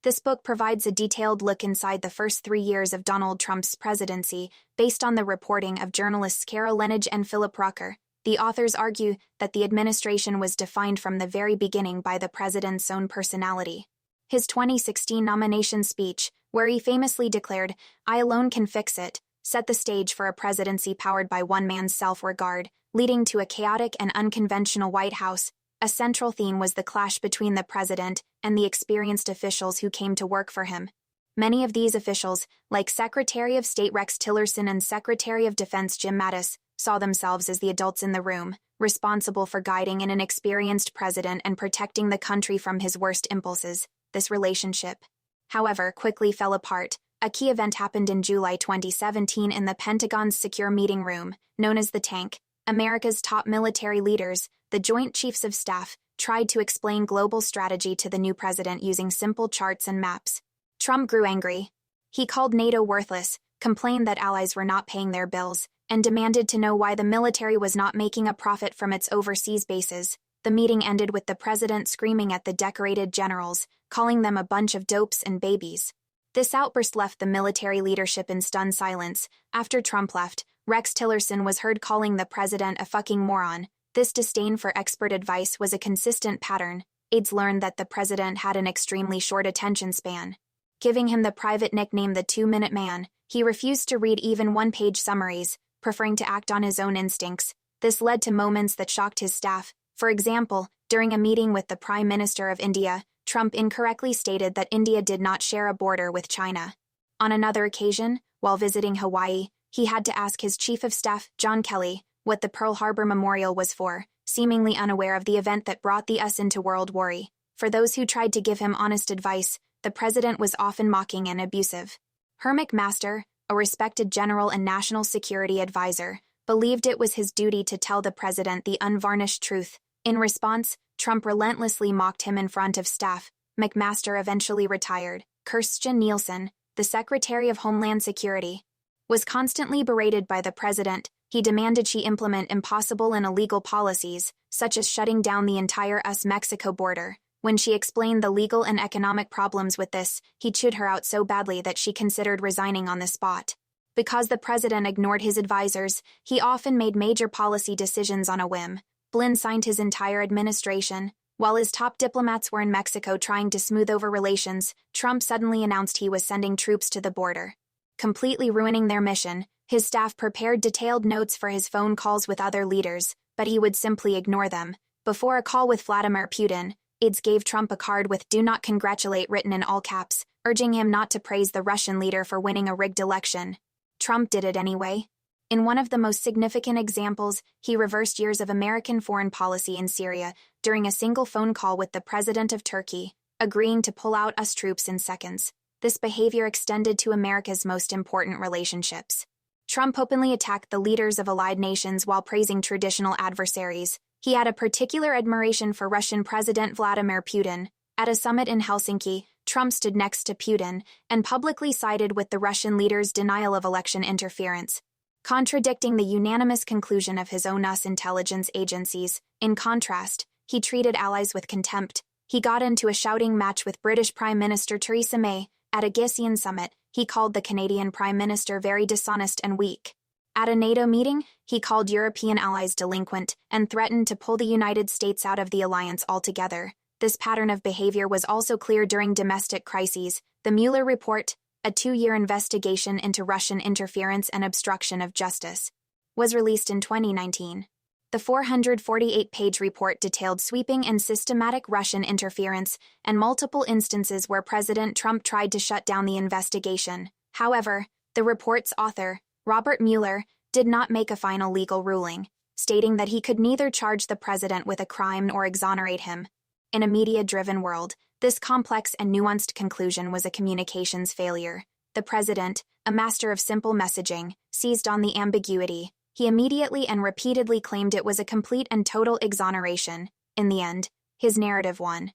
This book provides a detailed look inside the first 3 years of Donald Trump's presidency, based on the reporting of journalists Carol Leonnig and Philip Rucker. The authors argue that the administration was defined from the very beginning by the president's own personality. His 2016 nomination speech, where he famously declared, "I alone can fix it," set the stage for a presidency powered by one man's self-regard, leading to a chaotic and unconventional White House. A central theme was the clash between the president and the experienced officials who came to work for him. Many of these officials, like Secretary of State Rex Tillerson and Secretary of Defense Jim Mattis, saw themselves as the adults in the room, responsible for guiding an inexperienced president and protecting the country from his worst impulses. This relationship, however, quickly fell apart. A key event happened in July 2017 in the Pentagon's secure meeting room, known as the Tank. America's top military leaders, the Joint Chiefs of Staff, tried to explain global strategy to the new president using simple charts and maps. Trump grew angry. He called NATO worthless, complained that allies were not paying their bills, and demanded to know why the military was not making a profit from its overseas bases. The meeting ended with the president screaming at the decorated generals, calling them a bunch of dopes and babies. This outburst left the military leadership in stunned silence. After Trump left, Rex Tillerson was heard calling the president a fucking moron. This disdain for expert advice was a consistent pattern. Aides learned that the president had an extremely short attention span. Giving him the private nickname the 2-minute man, he refused to read even one-page summaries, preferring to act on his own instincts. This led to moments that shocked his staff. For example, during a meeting with the Prime Minister of India, Trump incorrectly stated that India did not share a border with China. On another occasion, while visiting Hawaii, he had to ask his Chief of Staff, John Kelly, what the Pearl Harbor Memorial was for, seemingly unaware of the event that brought the US into World War I. For those who tried to give him honest advice, the president was often mocking and abusive. Herman McMaster, a respected general and national security advisor, believed it was his duty to tell the president the unvarnished truth. In response, Trump relentlessly mocked him in front of staff. McMaster eventually retired. Kirstjen Nielsen, the Secretary of Homeland Security, was constantly berated by the president. He demanded she implement impossible and illegal policies, such as shutting down the entire US-Mexico border. When she explained the legal and economic problems with this, he chewed her out so badly that she considered resigning on the spot. Because the president ignored his advisors, he often made major policy decisions on a whim. Blinn signed his entire administration. While his top diplomats were in Mexico trying to smooth over relations, Trump suddenly announced he was sending troops to the border, completely ruining their mission. His staff prepared detailed notes for his phone calls with other leaders, but he would simply ignore them. Before a call with Vladimir Putin, aides gave Trump a card with "Do not congratulate" written in all caps, urging him not to praise the Russian leader for winning a rigged election. Trump did it anyway. In one of the most significant examples, he reversed years of American foreign policy in Syria during a single phone call with the president of Turkey, agreeing to pull out US troops in seconds. This behavior extended to America's most important relationships. Trump openly attacked the leaders of allied nations while praising traditional adversaries. He had a particular admiration for Russian President Vladimir Putin. At a summit in Helsinki, Trump stood next to Putin and publicly sided with the Russian leader's denial of election interference, contradicting the unanimous conclusion of his own US intelligence agencies. In contrast, he treated allies with contempt. He got into a shouting match with British Prime Minister Theresa May. At a Gisian summit, he called the Canadian Prime Minister very dishonest and weak. At a NATO meeting, he called European allies delinquent and threatened to pull the United States out of the alliance altogether. This pattern of behavior was also clear during domestic crises. The Mueller report, a 2-year investigation into Russian interference and obstruction of justice, was released in 2019. The 448-page report detailed sweeping and systematic Russian interference and multiple instances where President Trump tried to shut down the investigation. However, the report's author, Robert Mueller, did not make a final legal ruling, stating that he could neither charge the president with a crime nor exonerate him. In a media-driven world, this complex and nuanced conclusion was a communications failure. The president, a master of simple messaging, seized on the ambiguity. He immediately and repeatedly claimed it was a complete and total exoneration. In the end, his narrative won.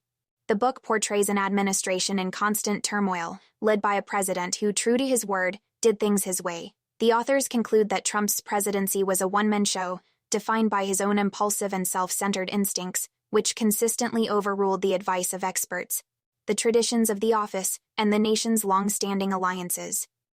The book portrays an administration in constant turmoil, led by a president who, true to his word, did things his way. The authors conclude that Trump's presidency was a one-man show, defined by his own impulsive and self-centered instincts, which consistently overruled the advice of experts. the traditions of the office, and the nation's long-standing alliances.